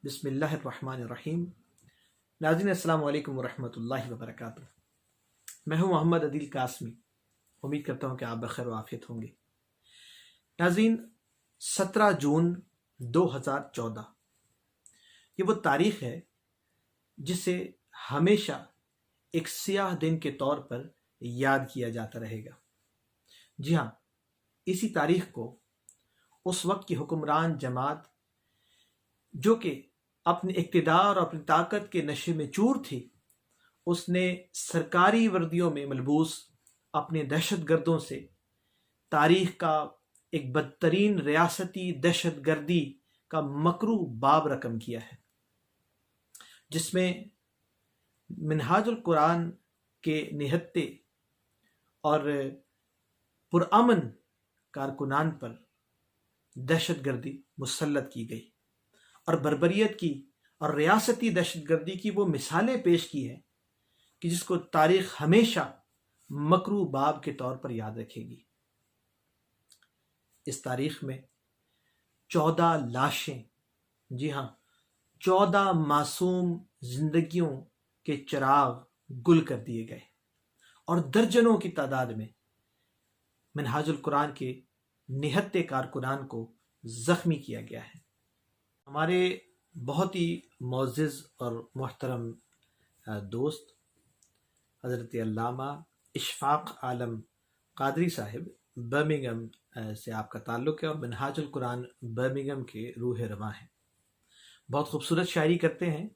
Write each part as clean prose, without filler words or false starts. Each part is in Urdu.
بسم اللہ الرحمن الرحیم۔ ناظرین السلام علیکم ورحمۃ اللہ وبرکاتہ۔ میں ہوں محمد عدیل قاسمی۔ امید کرتا ہوں کہ آپ بخیر و عافیت ہوں گے۔ ناظرین، 17 جون 2014 یہ وہ تاریخ ہے جسے ہمیشہ ایک سیاہ دن کے طور پر یاد کیا جاتا رہے گا۔ جی ہاں، اسی تاریخ کو اس وقت کی حکمران جماعت جو کہ اپنے اقتدار اور اپنی طاقت کے نشے میں چور تھی، اس نے سرکاری وردیوں میں ملبوس اپنے دہشت گردوں سے تاریخ کا ایک بدترین ریاستی دہشت گردی کا مکروہ باب رقم کیا ہے، جس میں منہاج القرآن کے نہتے اور پرامن کارکنان پر دہشت گردی مسلط کی گئی اور بربریت کی اور ریاستی دہشت گردی کی وہ مثالیں پیش کی ہیں کہ جس کو تاریخ ہمیشہ مکروہ باب کے طور پر یاد رکھے گی۔ اس تاریخ میں 14 لاشیں، جی ہاں 14 معصوم زندگیوں کے چراغ گل کر دیے گئے اور درجنوں کی تعداد میں منہاج القرآن کے نہتے کارکنان کو زخمی کیا گیا ہے۔ ہمارے بہت ہی معزز اور محترم دوست حضرت علامہ اشفاق عالم قادری صاحب برمنگھم سے آپ کا تعلق ہے اور منہاج القرآن برمنگھم کے روح رواں ہیں۔ بہت خوبصورت شاعری کرتے ہیں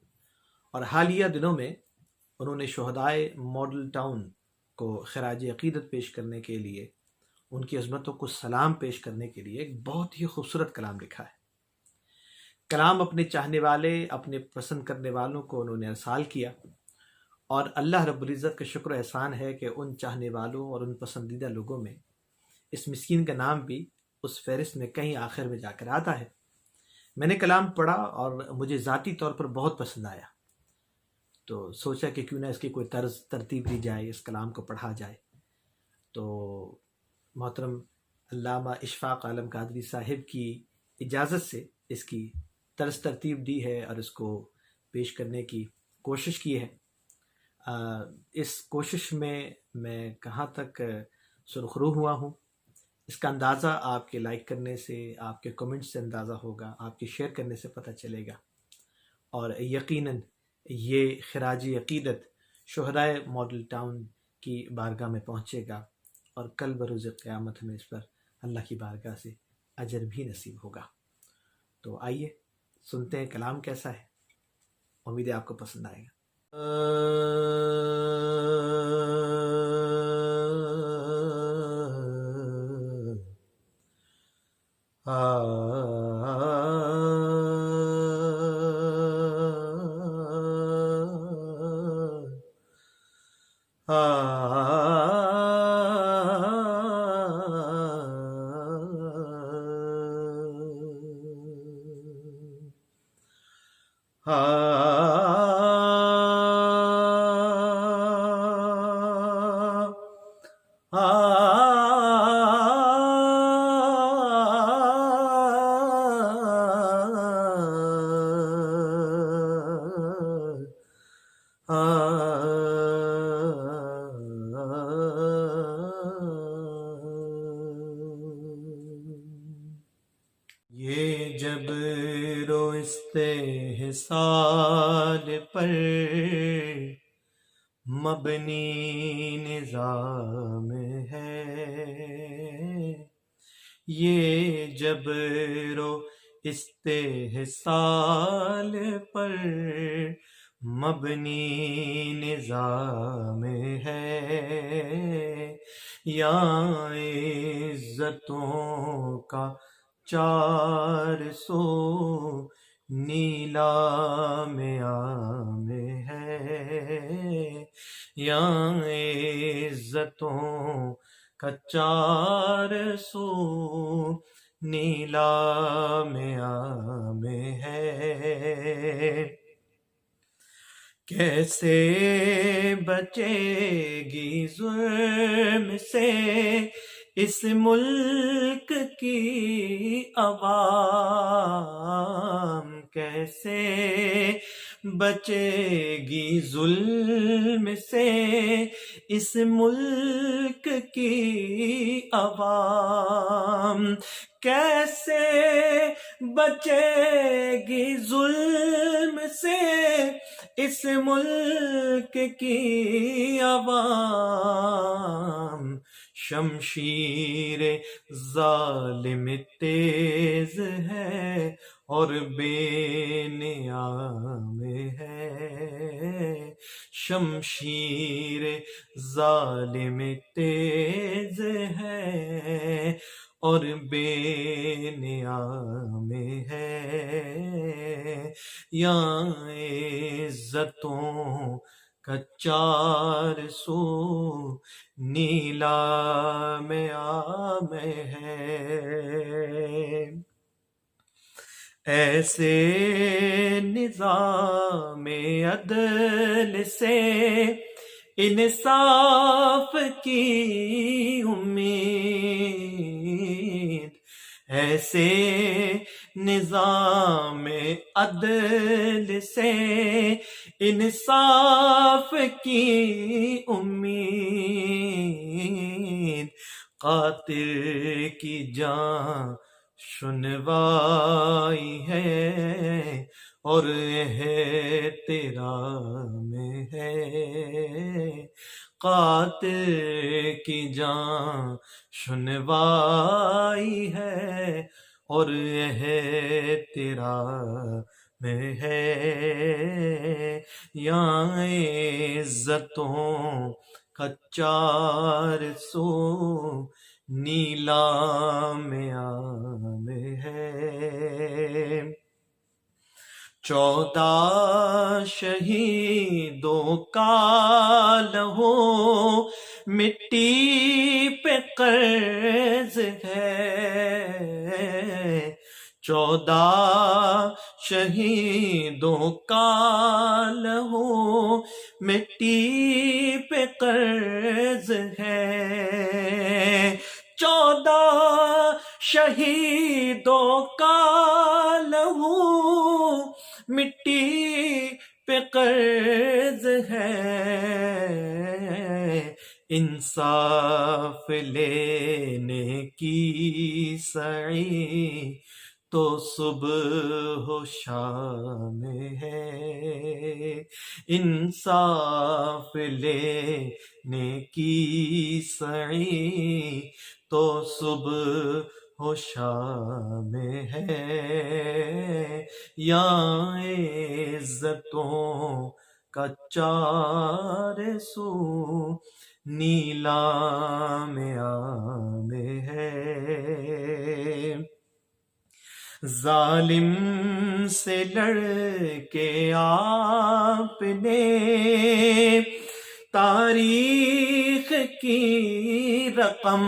اور حالیہ دنوں میں انہوں نے شہدائے ماڈل ٹاؤن کو خراج عقیدت پیش کرنے کے لیے، ان کی عظمتوں کو سلام پیش کرنے کے لیے ایک بہت ہی خوبصورت کلام لکھا ہے۔ کلام اپنے چاہنے والے، اپنے پسند کرنے والوں کو انہوں نے ارسال کیا، اور اللہ رب العزت کا شکر و احسان ہے کہ ان چاہنے والوں اور ان پسندیدہ لوگوں میں اس مسکین کا نام بھی اس فہرست میں کہیں آخر میں جا کر آتا ہے۔ میں نے کلام پڑھا اور مجھے ذاتی طور پر بہت پسند آیا، تو سوچا کہ کیوں نہ اس کی کوئی طرز ترتیب دی جائے، اس کلام کو پڑھا جائے۔ تو محترم علامہ اشفاق عالم قادری صاحب کی اجازت سے اس کی طرز ترتیب دی ہے اور اس کو پیش کرنے کی کوشش کی ہے۔ اس کوشش میں کہاں تک سرخرو ہوا ہوں، اس کا اندازہ آپ کے لائک کرنے سے، آپ کے کمنٹ سے اندازہ ہوگا، آپ کے شیئر کرنے سے پتہ چلے گا، اور یقیناً یہ خراج عقیدت شہدائے ماڈل ٹاؤن کی بارگاہ میں پہنچے گا اور کل بروز قیامت میں اس پر اللہ کی بارگاہ سے اجر بھی نصیب ہوگا۔ تو آئیے سنتے ہیں کلام کیسا ہے، امید ہے آپ کو پسند آئے گا۔ یہ جبر و استحصال پر مبنی نظام ہے، یہ جبر و استحصال پر مبنی نظام ہے، یا عزتوں کا 400 نیلام عام ہے، یا عزتوں کا 400 نیلام عام ہے۔ کیسے بچے گی ظلم سے اس ملک کی عوام کیسے بچے گی ظلم سے، اس ملک کی عوام کیسے بچے گی ظلم سے، اس ملک کی عوام شمشیر ظالم تیز ہے اور بے نیام ہے، شمشیر ظالم تیز ہے اور بے نیام ہے، یہاں عزتوں کا چار سو نیلام عام ہے، ایسے نظام عدل سے انصاف کی امید، ایسے نظام عدل سے انصاف کی امید، قاتل کی جان سنوائی ہے اور احترام ہے، قاتل کی جان سنوائی ہے اور احترام ہے، یہاں عزتوں کا چار سو نیلام عام ہے، 14 شہیدوں کا لہو مٹی پہ قرض ہے، 14 شہیدوں کا لہو مٹی پہ قرض ہے، 14 شہیدوں کا لہو مٹی پہ قرض ہے، انصاف لینے کی سعی تو صبح و شام ہے، انصاف لینے کی سعی تو صبح و شام ہے، یہاں عزتوں کا چار سو نیلام عام ہے، ظالم سے لڑ کے آپ نے تاریخ کی رقم،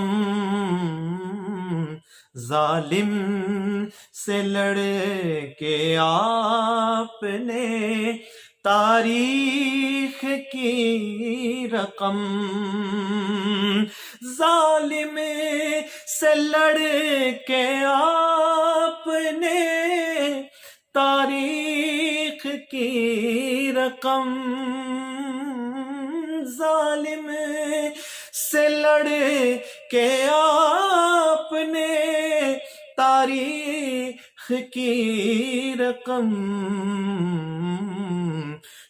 ظالم سے لڑ کے آپ نے تاریخ کی رقم، ظالم سے لڑ کے آپ نے تاریخ کی رقم، ظالم سے لڑ کے آپ نے تاریخ کی رقم،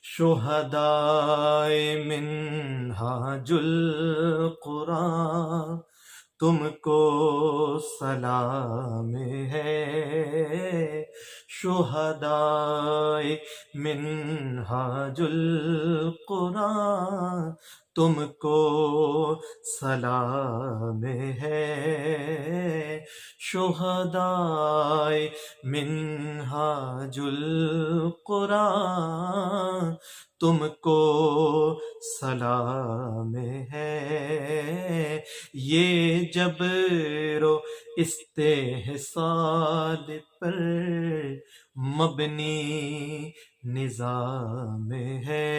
شہدائے منہاج القرآن تم کو سلام ہے، شہدائے منہاج القرآن تم کو سلام ہے، شہدائے منہاج القرآن تم کو سلام ہے، یہ جبر و استحصال پر مبنی نظام ہے،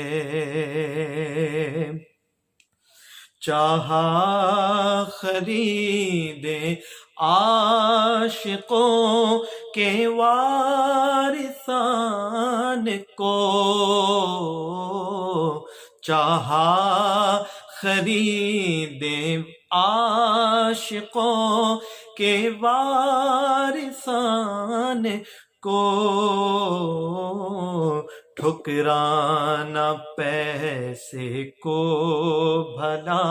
چاہا خریدے عاشقوں کے وارثان کو، چاہا خریدے عاشقوں کے وارثان کو، ٹھکرانا پیسے کو بھلا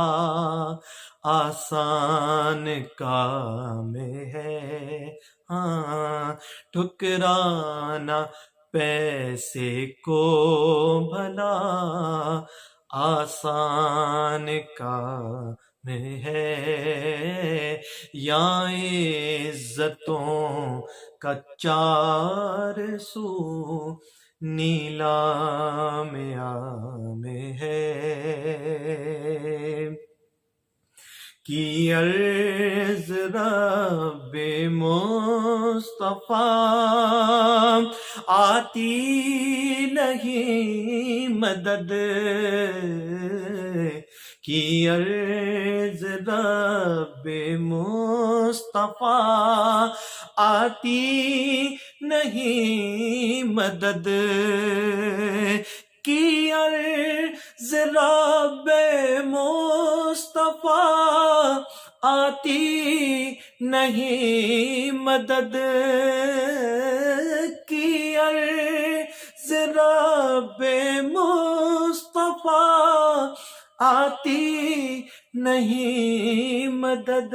آسان کام ہے، ہاں ٹھکرانا پیسے کو بھلا آسان کام ہے، یا عزتوں کا چار سو نیلام عام ہے، کی عرض رب مصطفیٰ آتی نہیں مدد، کی عرض رب مصطفیٰ آتی نہیں مدد، کی عرض رب مصطفیٰ آتی نہیں مدد، کی عرض رب مصطفیٰ آتی نہیں مدد،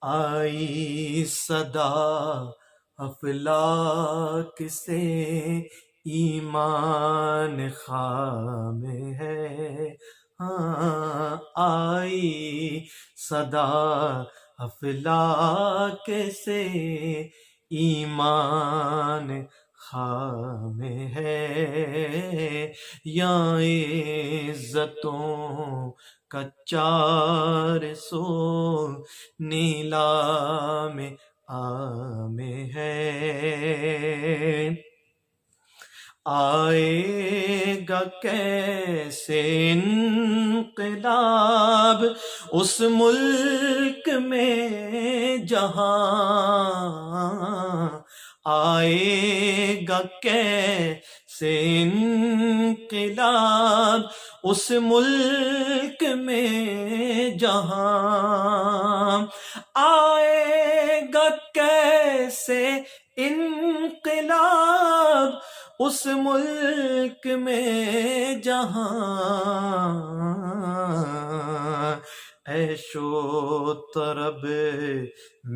آئی صدا افلاک سے ایمان خام ہے، ہاں آئی صدا افلاک سے ایمان خام ہے، یا عزتوں کا چار سو نیلام عام ہے، آئے گا کیسے انقلاب اس ملک میں جہاں، آئے گا کیسے انقلاب اس ملک میں جہاں، آئے گا کیسے انقلاب اس ملک میں جہاں، عیش و طرب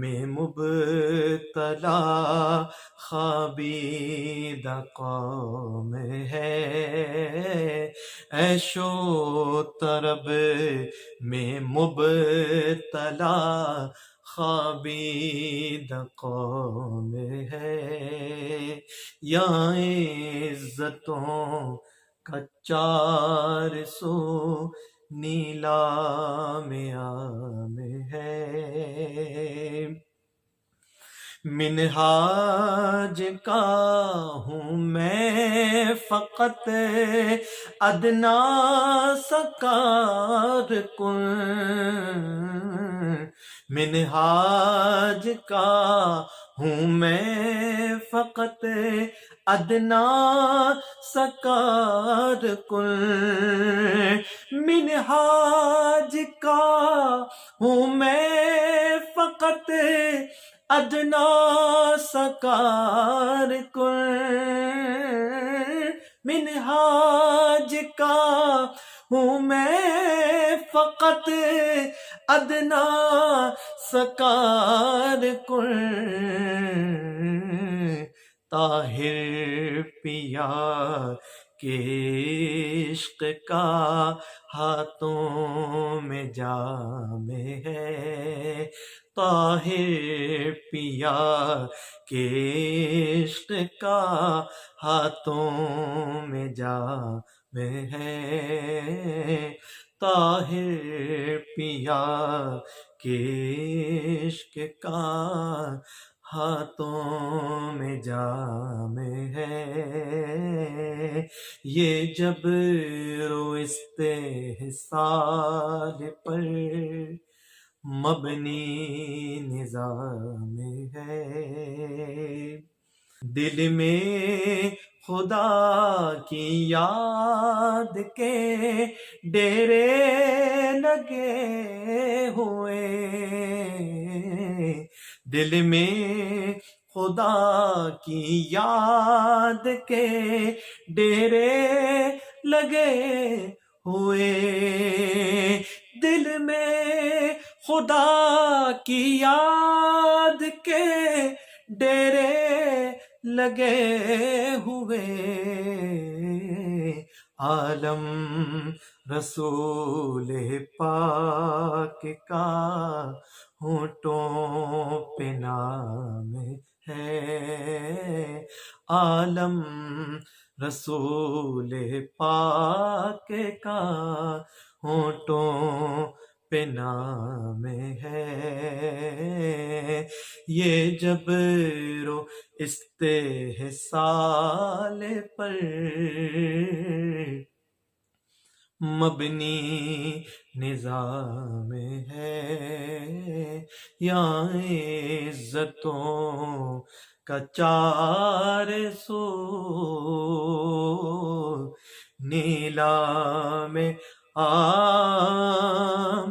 میں مبتلا خوابیدہ قوم ہے، عیش و طرب میں مبتلا خوابیدہ قوم ہے، یا عزتوں کا چار سو نیلام عام ہے، منہاج کا ہوں میں فقط ادنا سا کارکن، منہاج کا ہوں میں فقط ادنا سا کارکن، منہاج کا ہوں میں فقط ادنا سا کارکن، منہاج کا ہوں میں فقط ادنا سا کارکن، طاہر پیا کے عشق کا ہاتھوں میں جام ہے، طاہر پیا کے عشق کا ہاتھوں میں جام ہے، طاہر پیا کے عشق کا ہاتھوں میں جام ہے، یہ جبر و استحصال پر مبنی نظام ہے، دل میں خدا کی یاد کے ڈیرے لگے ہوئے، دل میں خدا کی یاد کے ڈیرے لگے ہوئے، دل میں خدا کی یاد کے ڈیرے لگے ہوئے، عالم رسول پاک کا ہونٹوں پہ نام ہے، عالم رسول پاک کا ہونٹوں پہ نام ہے، یہ جبر و استحصال پر مبنی نظام ہے، یہاں عزتوں کا 400 نیلام عام